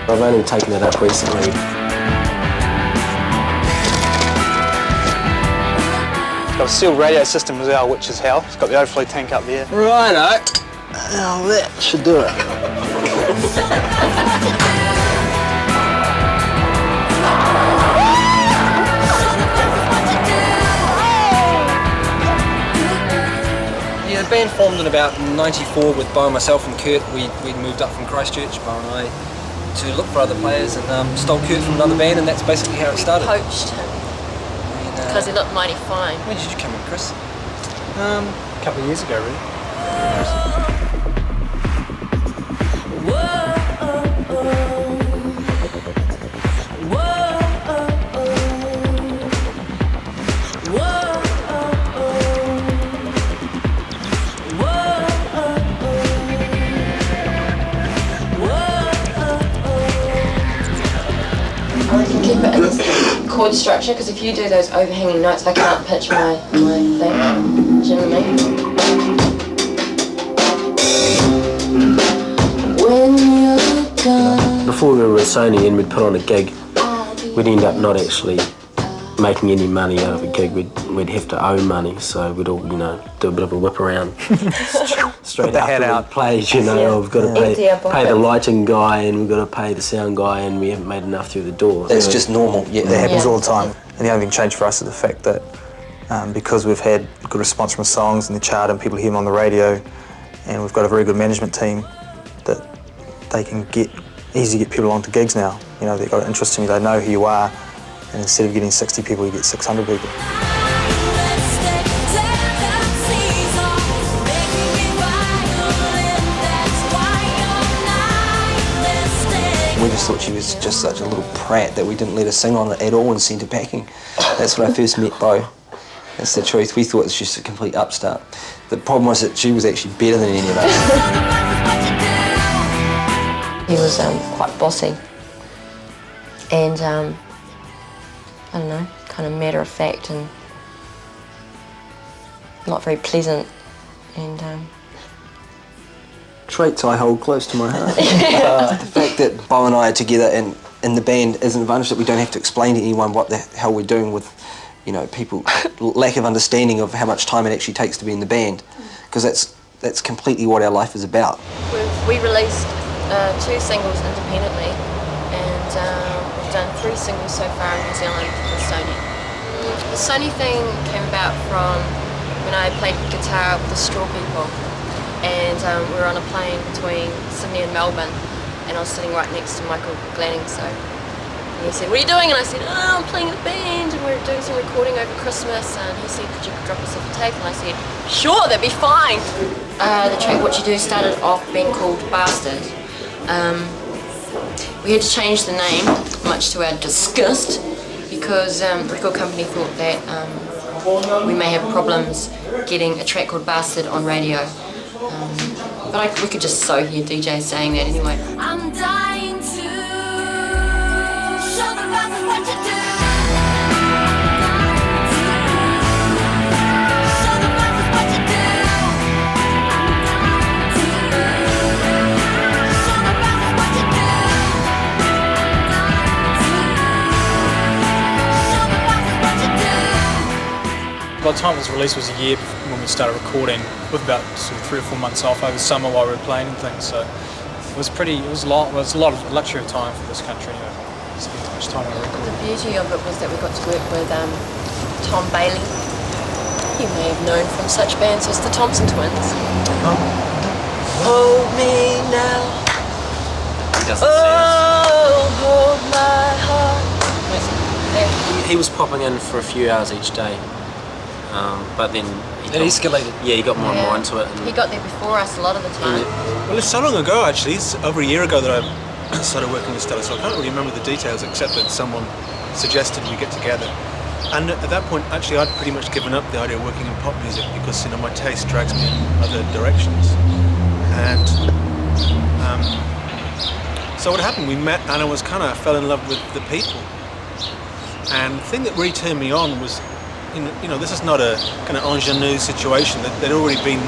I've only taken it up recently. It's got a sealed radio system as well, which is how. It's got the overflow tank up there. Righto. Now that should do it. Yeah, the band formed in about '94 with Bo, myself and Kurt. We'd moved up from Christchurch, Bo and I, to look for other players and stole Kurt from another band, and that's basically how it started. We poached him because he looked mighty fine. When did you come in, Chris? A couple of years ago, really. Keep it in this chord structure, because if you do those overhanging notes, I can't pitch my thing. Do you know what I mean? When you're gone. Before we were with Sony and we'd put on a gig, we'd end up not actually making any money out of a gig. We'd have to owe money, so we'd all, do a bit of a whip around. Straight the after head we out. plays, we've got to pay the lighting guy and we've got to pay the sound guy, and we haven't made enough through the door. That's just normal. Yeah, That happens all the time. And the only thing changed for us is the fact that because we've had good response from songs in the chart and people hear them on the radio, and we've got a very good management team, that they can easily get people onto gigs now. They've got an interest in you, they know who you are, and instead of getting 60 people, you get 600 people. We just thought she was just such a little prat that we didn't let her sing on it at all and sent her packing. That's when I first met Bo. That's the truth. We thought it was just a complete upstart. The problem was that she was actually better than any of us. He was quite bossy and I don't know, kind of matter of fact and not very pleasant, and Traits I hold close to my heart. The fact that Bo and I are together and in the band is an advantage that we don't have to explain to anyone what the hell we're doing with, people lack of understanding of how much time it actually takes to be in the band, because that's completely what our life is about. we released 2 singles independently, and we've done 3 singles so far in New Zealand with Sony. The Sony thing came about from when I played guitar with the Straw People, and we were on a plane between Sydney and Melbourne, and I was sitting right next to Michael Glanning, so he said, "What are you doing?" And I said, "Oh, I'm playing in a band and we're doing some recording over Christmas," and he said, "Could you drop us off a tape?" And I said, "Sure, that'd be fine." The track What You Do started off being called Bastard. We had to change the name, much to our disgust, because the record company thought that we may have problems getting a track called Bastard on radio. But we could just so hear DJs saying that anyway. I'm dying to show the bastards what you do. Show the bastards what you do. Show the bastards what you do. Show the bastards what you do. By the time it was released was a year when we started recording, with about sort of 3 or 4 months off over summer while we were playing and things. So it was a lot of luxury of time for this country. Spent so much time on the record. The beauty of it was that we got to work with Tom Bailey. You may have known from such bands as the Thompson Twins. Hold me now. He doesn't say hold my heart. He was popping in for a few hours each day, but then it escalated. Yeah, he got more and more into it. He got there before us a lot of the time. Well, it's so long ago actually. It's over a year ago that I started working with Stella, so I can't really remember the details except that someone suggested we get together. And at that point, actually, I'd pretty much given up the idea of working in pop music because my taste drags me in other directions. And so what happened? We met, and I fell in love with the people. And the thing that really turned me on was, this is not a kind of ingenue situation. There'd already been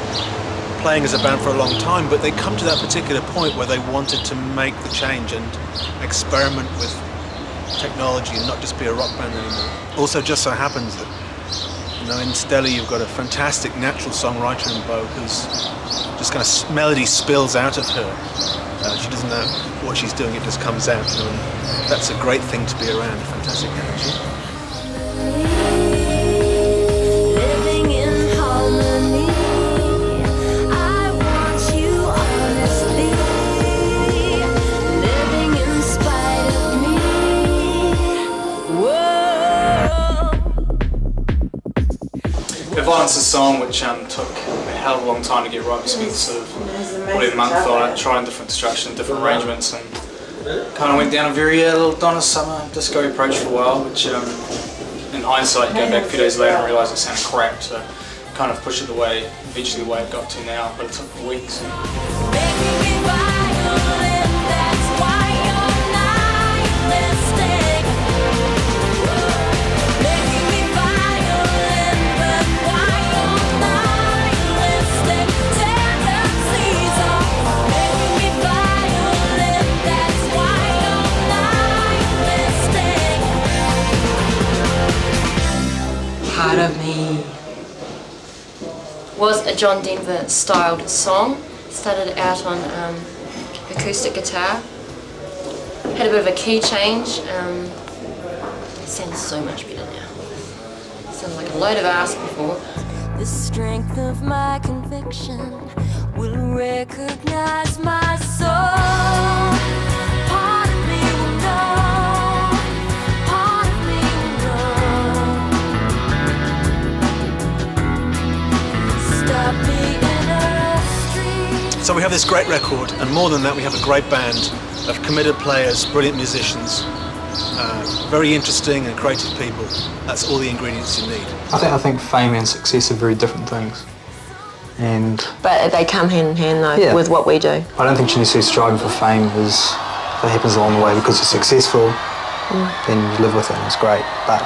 playing as a band for a long time, but they come to that particular point where they wanted to make the change and experiment with technology and not just be a rock band anymore. Also, just so happens that, you know, in Stella you've got a fantastic natural songwriter in Bo who's just kind of melody spills out of her. She doesn't know what she's doing, it just comes out, you know, and that's a great thing to be around, fantastic energy. Living in harmony, I want you honestly. Living in spite of me. Whoa. The Violence is a song which took a hell of a long time to get right. We spent sort of probably a month on it, trying different construction, different arrangements, and kind of went down a very little Donna Summer disco approach for a while, which in hindsight you go back a few days later and realise it sounded crap, so kind of pushed it away, eventually the way it got to now, but it took weeks. Making me violent, that's why you're nihilistic. Making me violent, but why you're nihilistic. Tendencies are making me violent, that's why you're nihilistic. Part of me was a John Denver styled song. Started out on acoustic guitar. Had a bit of a key change. It sounds so much better now. Sounded like a load of ass before. The strength of my conviction will recognize my soul. Part of me will know. Part of me will know. Stop me in a street. So we have this great record, and more than that, we have a great band of committed players, brilliant musicians, very interesting and creative people. That's all the ingredients you need. I think fame and success are very different things. And But they come hand in hand though Yeah. with what we do. I don't think you necessarily striving for fame that happens along the way because you're successful, then you live with it and it's great. But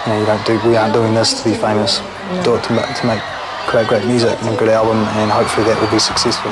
you know, we aren't doing this to be famous. Do it to make create great music and a good album, and hopefully that will be successful.